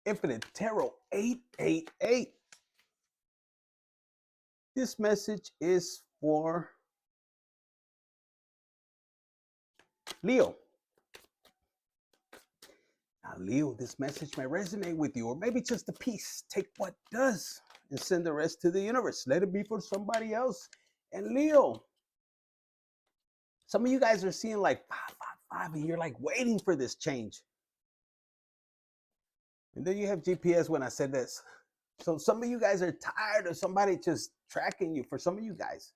Infinite Tarot 888. This message is for Leo. Now, Leo, this message may resonate with you, or maybe just a piece. Take what does and send the rest to the universe. Let it be for somebody else. And Leo, some of you guys are seeing like 555, and you're like waiting for this change. And then you have GPS when I said this. So some of you guys are tired of somebody just tracking you. For some of you guys,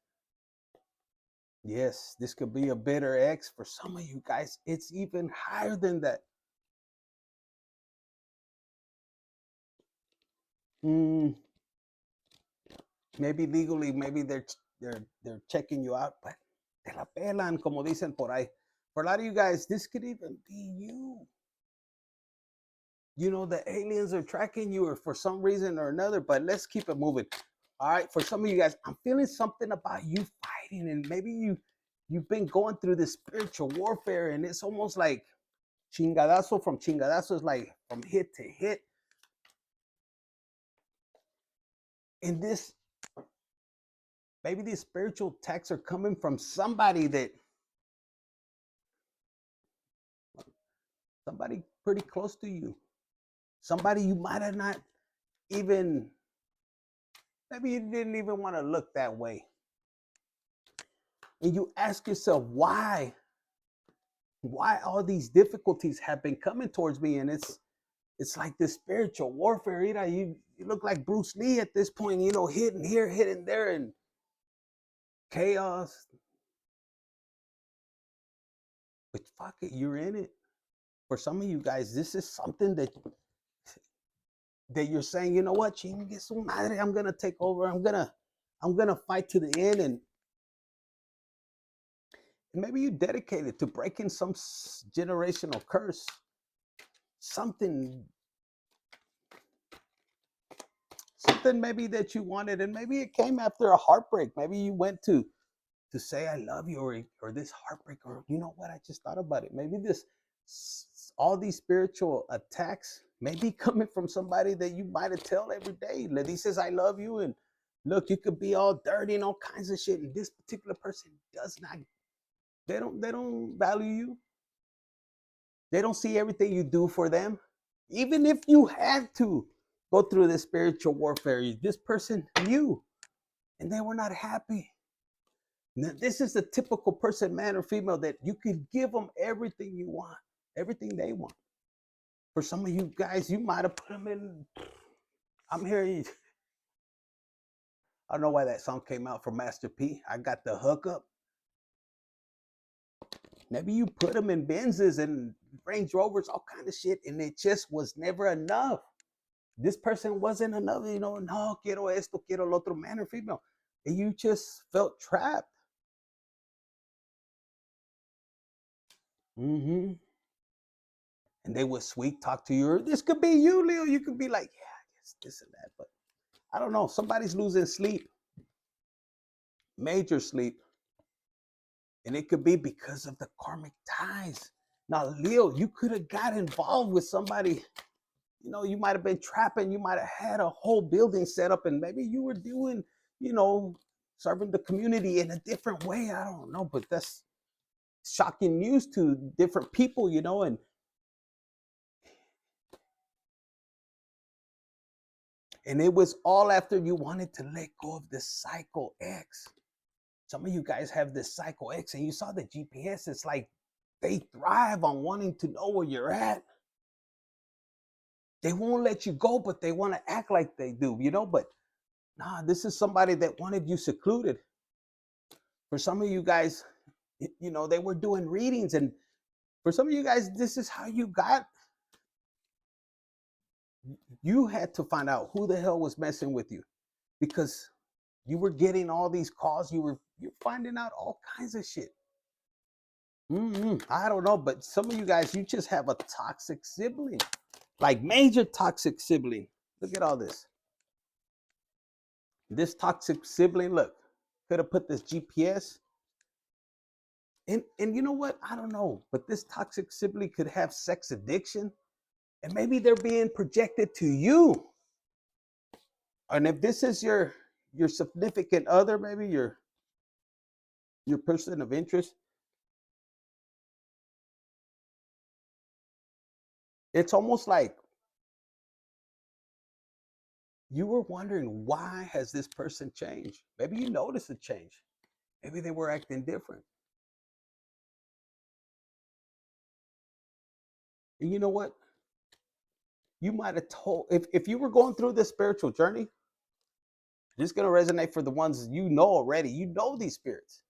yes, this could be a bitter ex. For some of you guys, it's even higher than that. Maybe legally, maybe they're checking you out, but te la pelan, como dicen por ahí. For a lot of you guys, this could even be you. You know, the aliens are tracking you, or for some reason or another, but let's keep it moving. All right, for some of you guys, I'm feeling something about you fighting, and maybe you've been going through this spiritual warfare, and it's almost like chingadazo from chingadazo, is like from hit to hit. And this, maybe these spiritual attacks are coming from somebody pretty close to you. Somebody you might have not even, maybe you didn't even want to look that way. And you ask yourself, why all these difficulties have been coming towards me? And it's like this spiritual warfare. You look like Bruce Lee at this point, hitting here, hitting there, and chaos. But fuck it, you're in it. For some of you guys, this is something that you're saying, you know what, chingue su madre, I'm gonna take over. I'm gonna fight to the end, and maybe you dedicated to breaking some generational curse, something maybe that you wanted, and maybe it came after a heartbreak. Maybe you went to say I love you, or this heartbreak, or you know what, I just thought about it. Maybe all these spiritual attacks may be coming from somebody that you might have tell every day. He says I love you, and look, you could be all dirty and all kinds of shit, and this particular person does not. They don't value you. They don't see everything you do for them. Even if you had to go through this spiritual warfare, this person knew, and they were not happy. Now, this is the typical person, man or female, that you could give them everything you want, everything they want. For some of you guys, you might have put them in. I'm hearing. I don't know why that song came out from Master P. I got the hookup. Maybe you put them in Benzes and Range Rovers, all kind of shit, and it just was never enough. This person wasn't enough, no, quiero esto, quiero lo otro, man or female. And you just felt trapped. And they would sweet talk to you. Or this could be you, Leo. You could be like, yeah, I guess this and that. But I don't know. Somebody's losing sleep. Major sleep. And it could be because of the karmic ties. Now, Leo, you could have got involved with somebody. You might have been trapping. You might have had a whole building set up, and maybe you were doing, serving the community in a different way. I don't know, but that's shocking news to different people, and it was all after you wanted to let go of the cycle X. Some of you guys have this cycle X, and you saw the GPS. It's like they thrive on wanting to know where you're at. They won't let you go, but they want to act like they do, but nah, this is somebody that wanted you secluded. For some of you guys, they were doing readings, and for some of you guys, this is how you had to find out who the hell was messing with you, because you were getting all these calls. You're finding out all kinds of shit. I don't know, but some of you guys, you just have a toxic sibling, like major toxic sibling. Look at all this. This toxic sibling, look, could have put this GPS. And you know what? I don't know, but this toxic sibling could have sex addiction, And maybe they're being projected to you. And if this is your significant other, maybe your person of interest, it's almost like you were wondering, why has this person changed? Maybe you noticed a change. Maybe they were acting different. And you know what? You might have told, if you were going through this spiritual journey, this is going to resonate for the ones you know already. You know these spirits.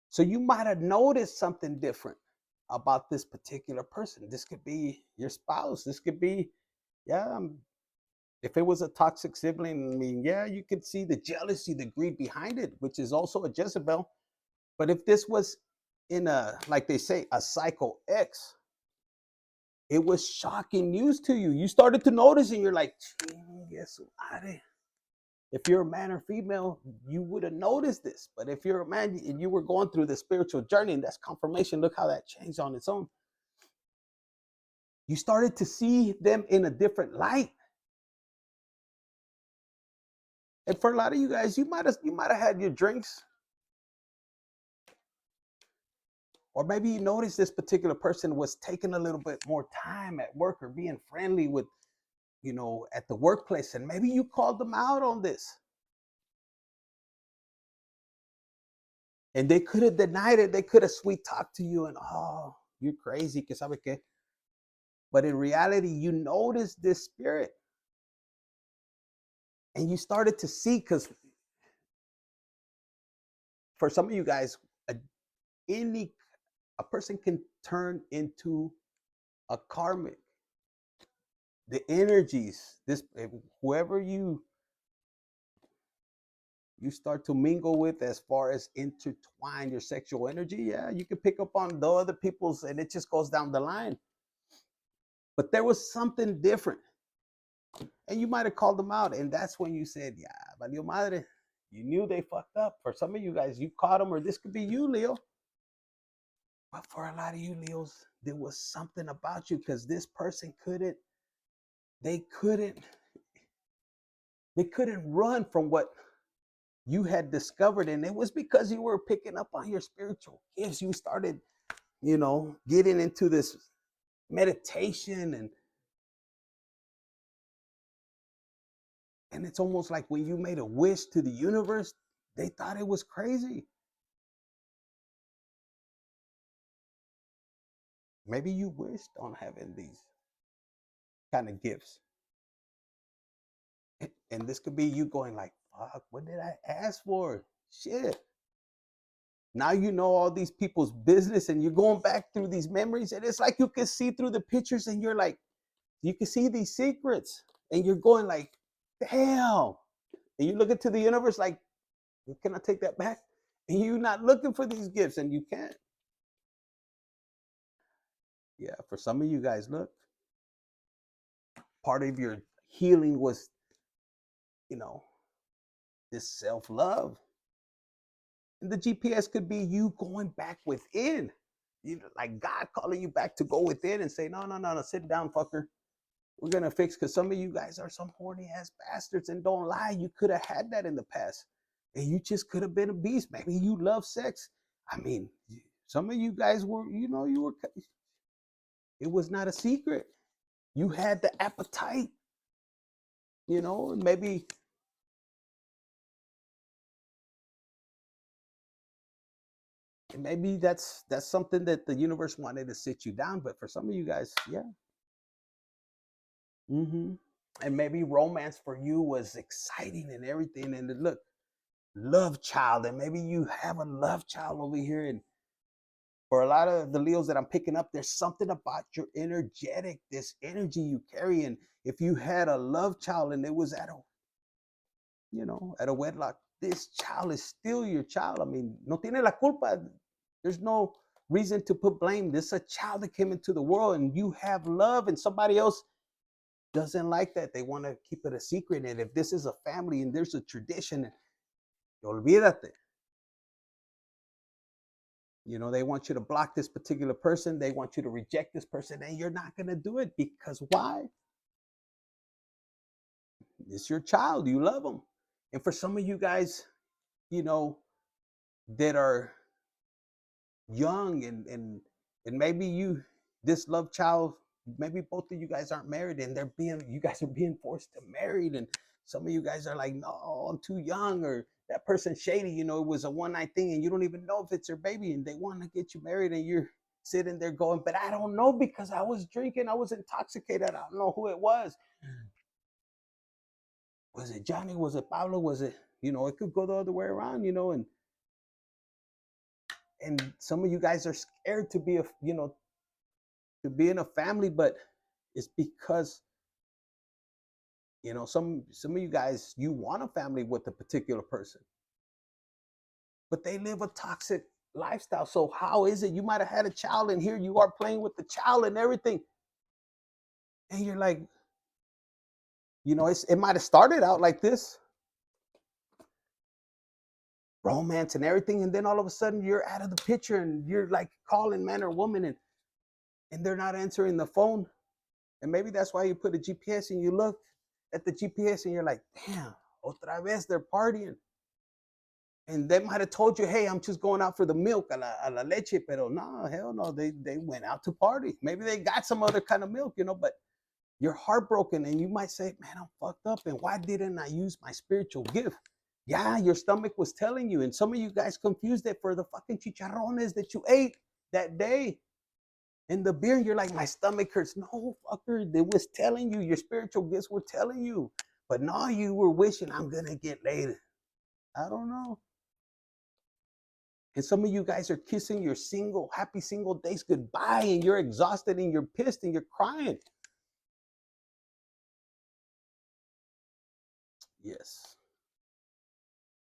So you might have noticed something different about this particular person. This could be your spouse. This could be, yeah, if it was a toxic sibling, I mean, yeah, you could see the jealousy, the greed behind it, which is also a Jezebel. But if this was in a, like they say, a cycle X, it was shocking news to you. You started to notice and you're like, yes, if you're a man or female, you would have noticed this. But if you're a man and you were going through the spiritual journey, and that's confirmation, look how that changed on its own. You started to see them in a different light. And for a lot of you guys, you might have had your drinks. Or maybe you noticed this particular person was taking a little bit more time at work or being friendly with, at the workplace. And maybe you called them out on this. And they could have denied it. They could have sweet talked to you and, oh, you're crazy. Que sabe qué? But in reality, you noticed this spirit. And you started to see, because for some of you guys, a person can turn into a karmic. The energies, whoever you start to mingle with, as far as intertwine your sexual energy, yeah, you can pick up on the other people's, and it just goes down the line. But there was something different. And you might have called them out, and that's when you said, yeah, valió madre. You knew they fucked up. For some of you guys, you caught them, or this could be you, Leo. But for a lot of you Leos, there was something about you, because this person they couldn't run from what you had discovered. And it was because you were picking up on your spiritual gifts. You started, getting into this meditation, and it's almost like when you made a wish to the universe, they thought it was crazy. Maybe you wished on having these kind of gifts. And this could be you going like, fuck, what did I ask for? Shit. Now you know all these people's business, and you're going back through these memories, and it's like you can see through the pictures, and you're like, you can see these secrets, and you're going like, damn. And you look into the universe like, can I take that back? And you're not looking for these gifts, and you can't. Yeah, for some of you guys, look, part of your healing was, this self-love. And the GPS could be you going back within. Like God calling you back to go within and say, no, sit down, fucker. We're going to fix, because some of you guys are some horny ass bastards, and don't lie. You could have had that in the past, and you just could have been a beast. Maybe you love sex. I mean, some of you guys were, it was not a secret. You had the appetite, and maybe that's something that the universe wanted to sit you down. But for some of you guys, yeah. And maybe romance for you was exciting and everything, and look, love child, and maybe you have a love child over here. And for a lot of the Leos that I'm picking up, there's something about your energetic, this energy you carry. And if you had a love child and it was at a wedlock, this child is still your child. I mean, no tiene la culpa. There's no reason to put blame. This is a child that came into the world, and you have love, and somebody else doesn't like that. They want to keep it a secret. And if this is a family and there's a tradition, olvídate. You know, they want you to block this particular person. They want you to reject this person, and you're not going to do it because why? It's your child. You love them. And for some of you guys, you know, that are young and maybe you this love child, maybe both of you guys aren't married and you guys are being forced to marry, and some of you guys are like, no, I'm too young, or that person's shady, you know, it was a one night thing and you don't even know if it's your baby and they want to get you married, and you're sitting there going, but I don't know because I was drinking, I was intoxicated, I don't know who it was. Was it Johnny? Was it Pablo? Was it, you know, it could go the other way around, you know, and some of you guys are scared to be a, you know, to be in a family, but it's because, you know, some of you guys, you want a family with a particular person, but they live a toxic lifestyle. So how is it you might have had a child and here you are playing with the child and everything, and you're like, you know, it might have started out like this romance and everything, and then all of a sudden you're out of the picture and you're like calling man or woman, and they're not answering the phone. And maybe that's why you put a GPS and you look at the GPS and you're like, damn, otra vez they're partying. And they might have told you, hey, I'm just going out for the milk, a la leche, pero no, hell no, they went out to party. Maybe they got some other kind of milk, you know, but you're heartbroken and you might say, man, I'm fucked up. And why didn't I use my spiritual gift? Yeah, your stomach was telling you. And some of you guys confused it for the fucking chicharrones that you ate that day. And the beer, you're like, my stomach hurts. No, fucker, it was telling you. Your spiritual gifts were telling you. But no, you were wishing I'm going to get laid. I don't know. And some of you guys are kissing your happy single days goodbye, and you're exhausted and you're pissed and you're crying. Yes.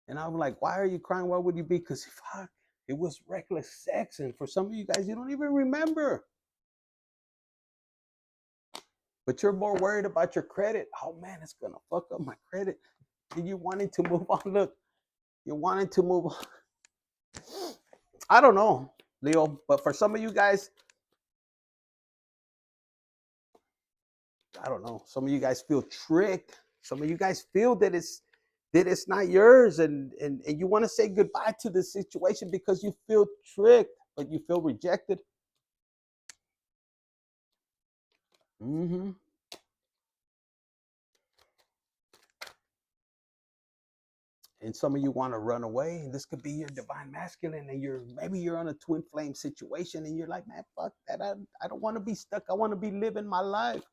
And I'm like, why are you crying? Why would you be? Because fuck, it was reckless sex. And for some of you guys, you don't even remember. But you're more worried about your credit. Oh man, it's gonna fuck up my credit. And you wanting to move on. Look, you're wanting to move on. I don't know, Leo, but for some of you guys, I don't know. Some of you guys feel tricked. Some of you guys feel that it's not yours, and you want to say goodbye to the situation because you feel tricked, but you feel rejected. Mm-hmm. And some of you want to run away, and this could be your divine masculine, and maybe you're on a twin flame situation, and you're like, man, fuck that. I don't want to be stuck. I want to be living my life.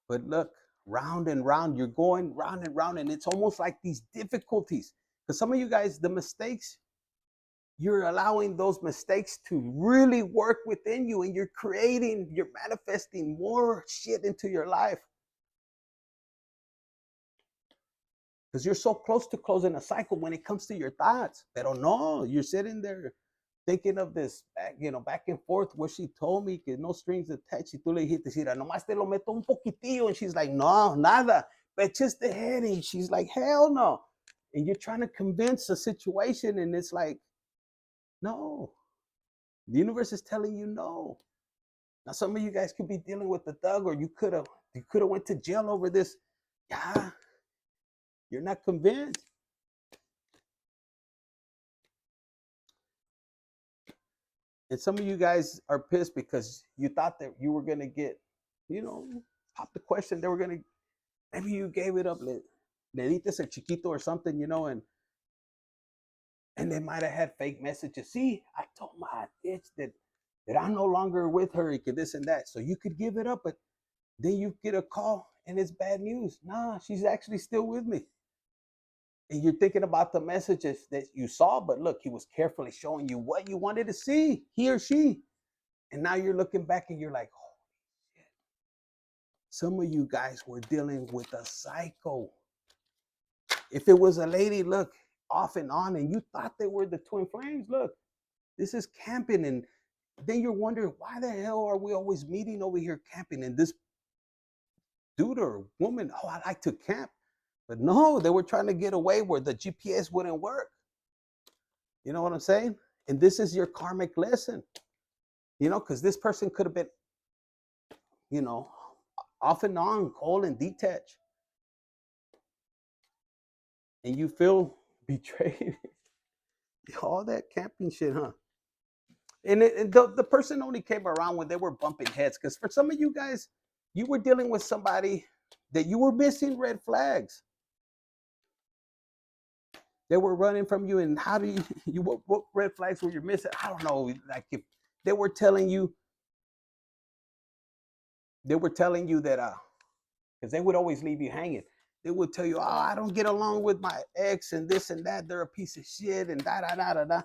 But look, round and round, you're going round and round, and it's almost like these difficulties. Because some of you guys, the mistakes, you're allowing those mistakes to really work within you, and you're manifesting more shit into your life. Because you're so close to closing a cycle when it comes to your thoughts. Pero no, you're sitting there thinking of this, back and forth, where she told me que no strings attached. Y tú le dijiste, Sira, nomás te lo meto un poquitillo. And she's like, no, nada. But just the head. And she's like, hell no. And you're trying to convince a situation, and it's like, no. The universe is telling you no. Now, some of you guys could be dealing with the thug, or you could have went to jail over this. Yeah, you're not convinced. And some of you guys are pissed because you thought that you were going to get, pop the question. They were going to, maybe you gave it up, le dices el chiquito or something, and they might have had fake messages. See, I told my bitch that I'm no longer with her, and this and that. So you could give it up, but then you get a call and it's bad news. Nah, she's actually still with me. And you're thinking about the messages that you saw, but look, he was carefully showing you what you wanted to see, he or she. And now you're looking back and you're like, oh, shit. Some of you guys were dealing with a psycho. If it was a lady, look, off and on, and you thought they were the twin flames, look, this is camping. And then you're wondering, why the hell are we always meeting over here camping? And this dude or woman, oh, I like to camp. But no, they were trying to get away where the GPS wouldn't work. You know what I'm saying? And this is your karmic lesson, you know, because this person could have been, you know, off and on, cold and detached. And you feel betrayed. All that camping shit, huh? And the person only came around when they were bumping heads. Because for some of you guys, you were dealing with somebody that you were missing red flags. They were running from you, and how do you what red flags were you missing? I don't know. Like if they were telling you that because they would always leave you hanging. They would tell you, "Oh, I don't get along with my ex and this and that. They're a piece of shit and da da da da da."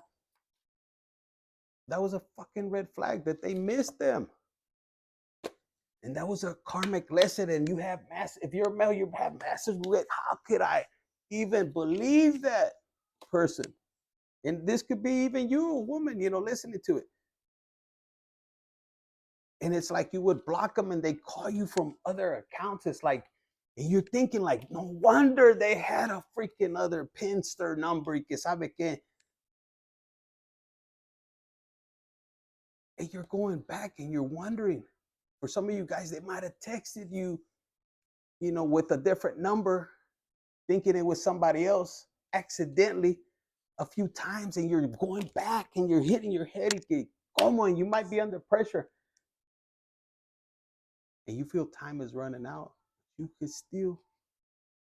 That was a fucking red flag that they missed them. And that was a karmic lesson. And you have if you're a male, you have massive regret. How could I even believe that person? And this could be even you, a woman, you know, listening to it. And it's like you would block them and they call you from other accounts. It's like, and you're thinking like, no wonder they had a freaking other pinster number. Y que sabe que. And you're going back and you're wondering. For some of you guys, they might have texted you, you know, with a different number, thinking it was somebody else accidentally a few times, and you're going back and you're hitting your head. And you might be under pressure. And you feel time is running out. You could still,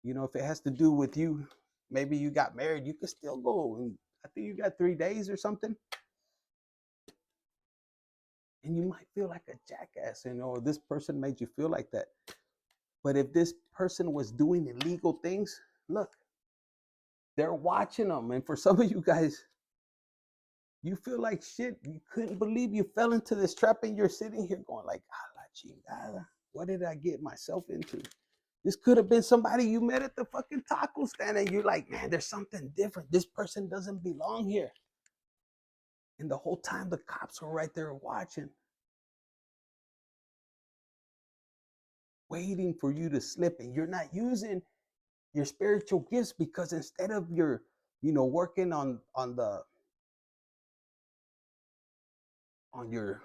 you know, if it has to do with you, maybe you got married, you could still go. And I think you got 3 days or something. And you might feel like a jackass, you know, or this person made you feel like that. But if this person was doing illegal things, look, they're watching them. And for some of you guys, you feel like shit. You couldn't believe you fell into this trap, and you're sitting here going like, "A la chingada, what did I get myself into?" This could have been somebody you met at the fucking taco stand, and you're like, "Man, there's something different. This person doesn't belong here." And the whole time the cops were right there watching, waiting for you to slip, and you're not using your spiritual gifts, because instead of your, you know, working on your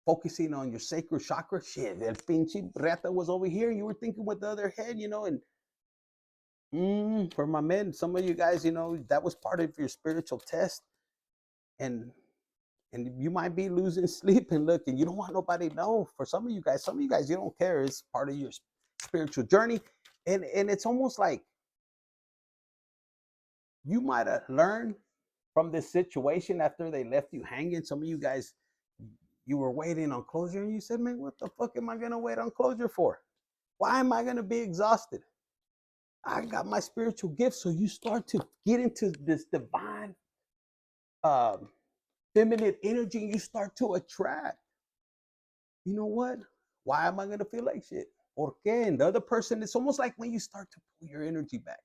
focusing on your sacral chakra, shit, el pinche rata was over here, and you were thinking with the other head, you know. And for my men, some of you guys, you know, that was part of your spiritual test. And you might be losing sleep, and look, and you don't want nobody to know. For some of you guys, you don't care. It's part of your spiritual journey. And it's almost like you might have learned from this situation after they left you hanging. Some of you guys, you were waiting on closure, and you said, "Man, what the fuck am I gonna wait on closure for? Why am I gonna be exhausted? I got my spiritual gift." So you start to get into this divine um, feminine energy, and you start to attract. You know what? Why am I gonna feel like shit? ¿Por qué? And the other person, it's almost like when you start to pull your energy back.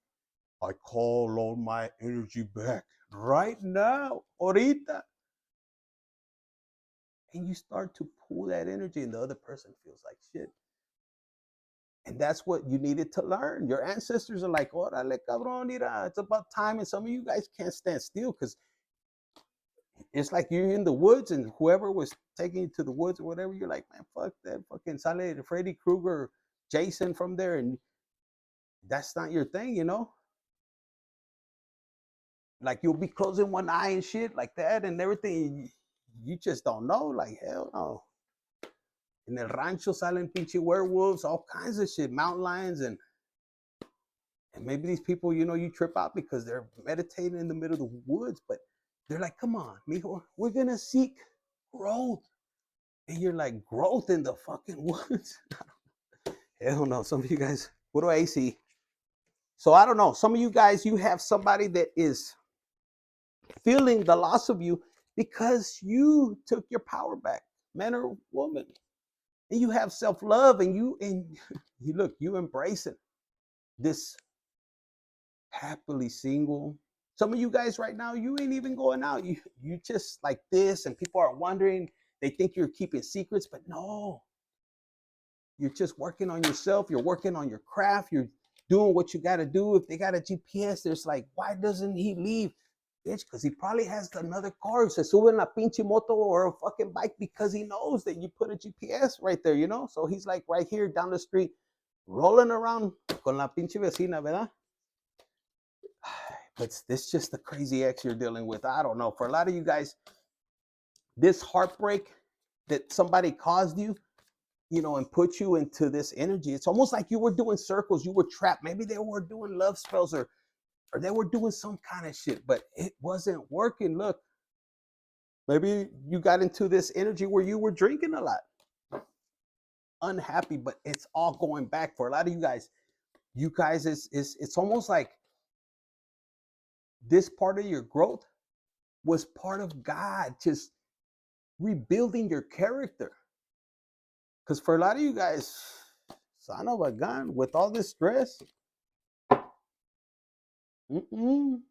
I call all my energy back right now, ahorita. And you start to pull that energy, and the other person feels like shit. And that's what you needed to learn. Your ancestors are like, "Órale, cabrón, mira, it's about time." And some of you guys can't stand still, because it's like you're in the woods, and whoever was taking you to the woods or whatever, you're like, "Man, fuck that, fucking sale Freddy Krueger, Jason from there." And that's not your thing, you know? Like you'll be closing one eye and shit like that and everything. You just don't know. Like, hell no. In el rancho salen pinche werewolves, all kinds of shit, mountain lions, and maybe these people, you know, you trip out because they're meditating in the middle of the woods, but they're like, "Come on, mijo, we're gonna seek growth." And you're like, "Growth in the fucking woods?" Hell no. Some of you guys, what do I see? So I don't know. Some of you guys, you have somebody that is feeling the loss of you because you took your power back, man or woman. And you have self-love, and you look, you embrace it. This happily single. Some of you guys right now, you ain't even going out. You just like this, and people are wondering, they think you're keeping secrets, but no. You're just working on yourself, you're working on your craft, you're doing what you got to do. If they got a GPS, there's like, why doesn't he leave? bitch, because he probably has another car. Se sube en la pinche moto or a fucking bike because he knows that you put a GPS right there, you know? So he's like right here down the street, rolling around con la pinche vecina, ¿verdad? But this just the crazy ex you're dealing with. I don't know. For a lot of you guys, this heartbreak that somebody caused you, you know, and put you into this energy, it's almost like you were doing circles. You were trapped. Maybe they were doing love spells or they were doing some kind of shit, but it wasn't working. Look, maybe you got into this energy where you were drinking a lot, unhappy, but it's all going back. For a lot of you guys, it's almost like this part of your growth was part of God just rebuilding your character. Because for a lot of you guys, son of a gun, with all this stress, I ain't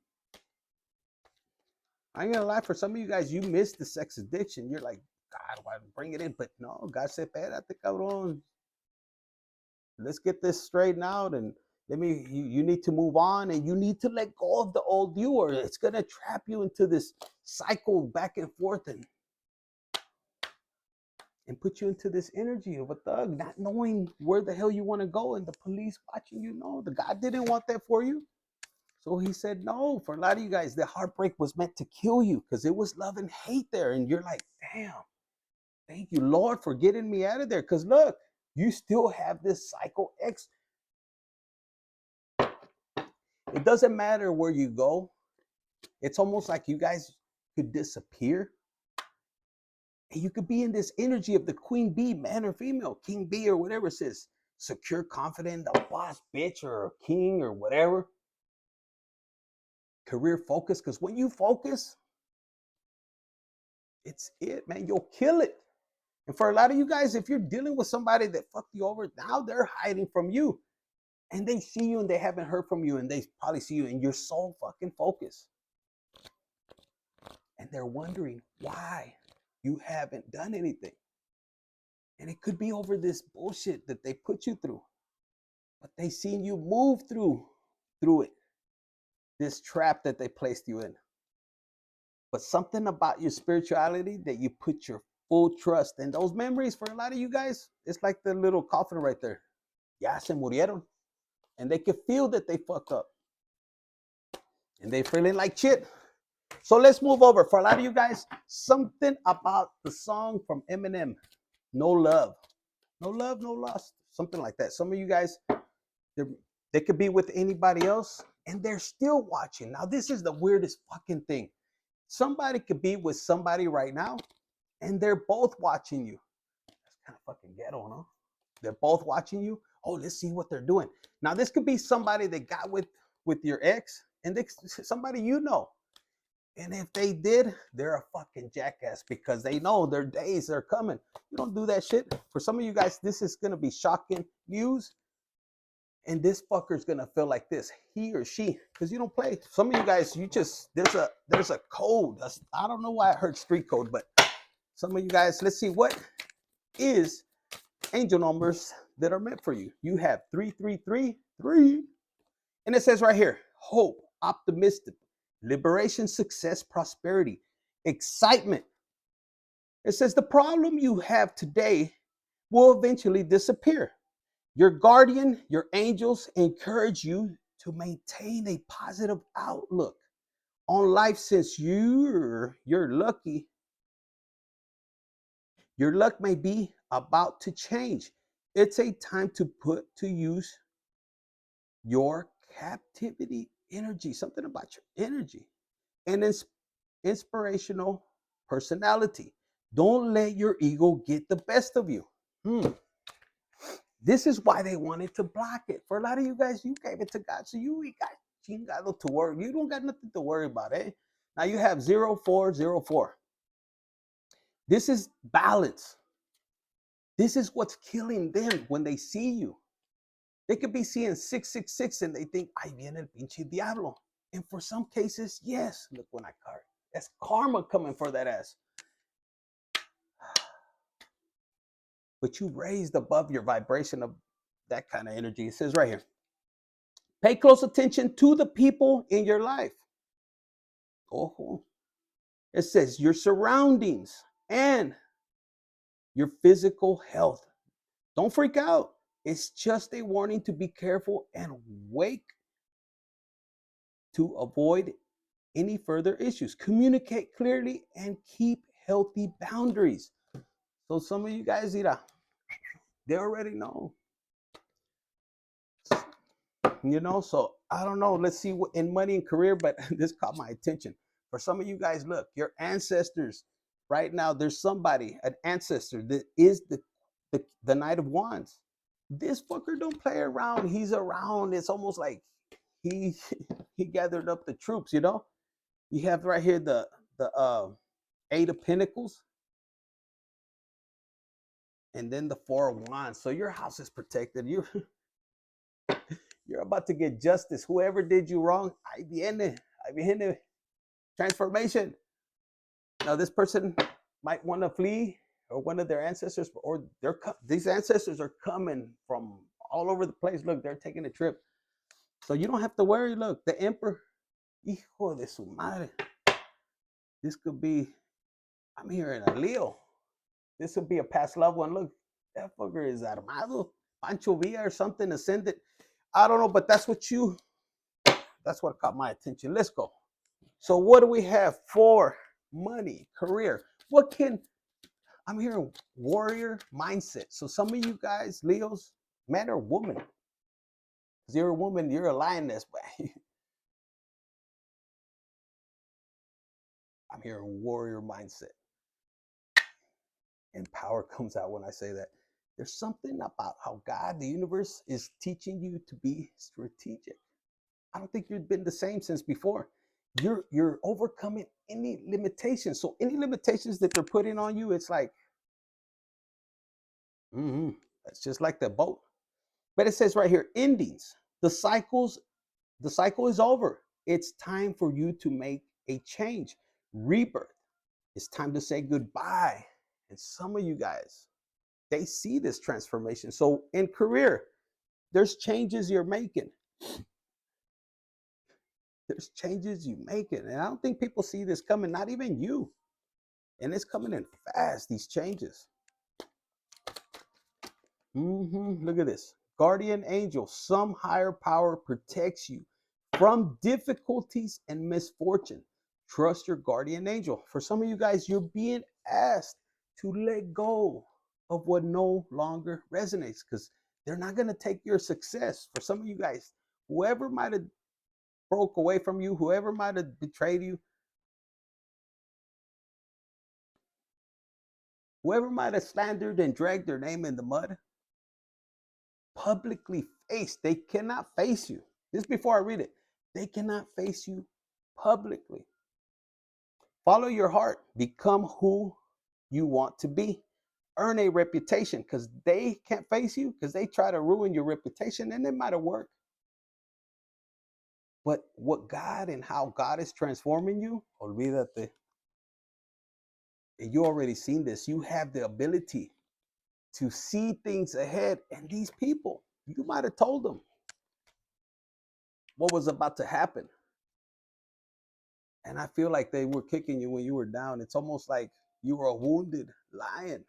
gonna lie, for some of you guys, you missed the sex addiction. You're like, God, why bring it in? But no, God said, espérate, cabrón. Let's get this straightened out, and you need to move on, and you need to let go of the old you, or it's gonna trap you into this cycle back and forth and put you into this energy of a thug, not knowing where the hell you want to go, and the police watching you. No, the God didn't want that for you. So he said no. For a lot of you guys, the heartbreak was meant to kill you because it was love and hate there. And you're like, damn, thank you, Lord, for getting me out of there. Because look, you still have this cycle X. It doesn't matter where you go. It's almost like you guys could disappear. And you could be in this energy of the queen bee, man or female, king bee or whatever it says. Secure, confident, a boss bitch or a king or whatever. Career focus, because when you focus, it's it, man. You'll kill it. And for a lot of you guys, if you're dealing with somebody that fucked you over, now they're hiding from you. And they see you and they haven't heard from you, and they probably see you and you're so fucking focused. And they're wondering why you haven't done anything. And it could be over this bullshit that they put you through. But they seen you move through it. This trap that they placed you in. But something about your spirituality that you put your full trust in. Those memories, for a lot of you guys, it's like the little coffin right there. Ya se murieron. And they can feel that they fucked up. And they feeling like shit. So let's move over. For a lot of you guys, something about the song from Eminem, No Love. No love, no loss. Something like that. Some of you guys, they could be with anybody else and they're still watching. Now, this is the weirdest fucking thing. Somebody could be with somebody right now and they're both watching you. That's kind of fucking ghetto, no? They're both watching you. Oh, let's see what they're doing. Now, this could be somebody that got with your ex and somebody you know. And if they did, they're a fucking jackass because they know their days are coming. You don't do that shit. For some of you guys, this is going to be shocking news. And this fucker's going to feel like this, he or she, because you don't play. Some of you guys, there's a code. I don't know why I heard street code, but some of you guys, let's see, what is angel numbers that are meant for you? You have 3333, and it says right here, hope, optimistic, liberation, success, prosperity, excitement. It says the problem you have today will eventually disappear. Your guardian, your angels encourage you to maintain a positive outlook on life since you're lucky. Your luck may be about to change. It's a time to put to use your captivity energy, something about your energy, and inspirational personality. Don't let your ego get the best of you. This is why they wanted to block it. For a lot of you guys, you gave it to God, so you ain't got chingado to worry. You don't got nothing to worry about, eh? Now you have 0404. This is balance. This is what's killing them when they see you. They could be seeing 666 and they think, ay, viene el pinche diablo. And for some cases, yes, look when I card. That's karma coming for that ass. But you raised above your vibration of that kind of energy. It says right here, pay close attention to the people in your life. Oh, it says your surroundings and your physical health. Don't freak out. It's just a warning to be careful and wake to avoid any further issues. Communicate clearly and keep healthy boundaries. So some of you guys, they already know, so I don't know. Let's see what in money and career, but this caught my attention. For some of you guys, look, your ancestors, right now, there's somebody, an ancestor that is the Knight of Wands. This fucker don't play around. He's around. It's almost like he he gathered up the troops. You have right here the Eight of Pentacles, and then the Four of Wands. So your house is protected. You're about to get justice. Whoever did you wrong, ahí viene transformation. Now this person might want to flee, or one of their ancestors, or these ancestors are coming from all over the place. Look, they're taking a trip. So you don't have to worry. Look, the Emperor, hijo de su madre. This could be, I'm hearing a Leo. This would be a past loved one. Look, that fucker is armado. Pancho Villa or something ascended. I don't know, but that's what caught my attention. Let's go. So what do we have for money, career? I'm hearing warrior mindset. So some of you guys, Leos, man or woman, because you're a woman, you're a lioness, but I'm hearing warrior mindset. And power comes out when I say that. There's something about how God, the universe, is teaching you to be strategic. I don't think you've been the same since before. You're overcoming any limitations. So any limitations that they're putting on you, it's like, that's just like the boat. But it says right here, endings. The cycle is over. It's time for you to make a change. Rebirth. It's time to say goodbye. And some of you guys, they see this transformation. So in career, there's changes you're making. There's changes you making. And I don't think people see this coming, not even you. And it's coming in fast, these changes. Look at this. Guardian angel, some higher power protects you from difficulties and misfortune. Trust your guardian angel. For some of you guys, you're being asked to let go of what no longer resonates, because they're not going to take your success. For some of you guys, whoever might have broke away from you, whoever might have betrayed you, whoever might have slandered and dragged their name in the mud, publicly they cannot face you. This before I read it. They cannot face you publicly. Follow your heart. Become who you want to be. Earn a reputation, because they can't face you, because they try to ruin your reputation, and it might have worked. But what God and how God is transforming you, olvídate. And you already seen this. You have the ability to see things ahead. And these people, you might have told them what was about to happen. And I feel like they were kicking you when you were down. It's almost like you were a wounded lion.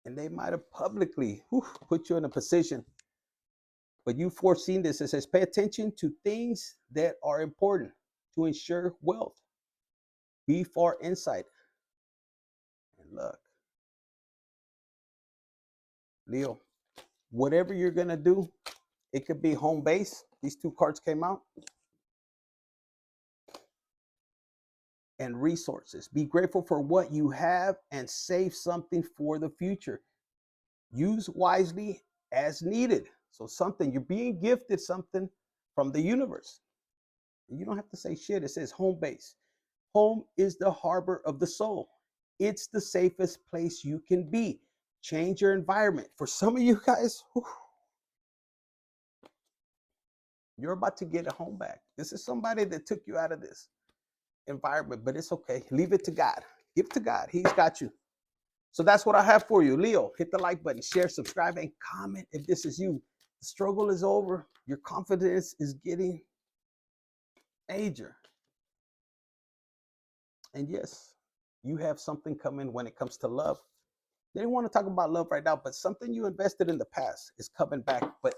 And they might have publicly put you in a position. But you've foreseen this. It says, pay attention to things that are important to ensure wealth. Be far insight. And look, Leo, whatever you're going to do, it could be home base. These two cards came out. And resources. Be grateful for what you have and save something for the future. Use wisely as needed. So something, you're being gifted something from the universe. And you don't have to say shit. It says home base. Home is the harbor of the soul. It's the safest place you can be. Change your environment. For some of you guys, you're about to get a home back. This is somebody that took you out of this environment, but it's okay. Leave it to God. Give it to God. He's got you. So that's what I have for you. Leo, hit the like button, share, subscribe, and comment if this is you. The struggle is over. Your confidence is getting major. And yes, you have something coming when it comes to love. They didn't want to talk about love right now, but something you invested in the past is coming back. But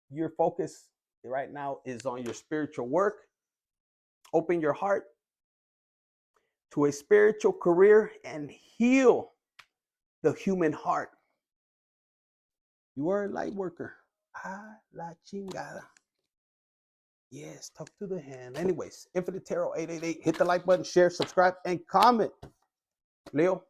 your focus right now is on your spiritual work. Open your heart to a spiritual career and heal the human heart. You are a light worker. Ah, la chingada. Yes, talk to the hand. Anyways, Infinite Tarot 888. Hit the like button, share, subscribe, and comment. Leo.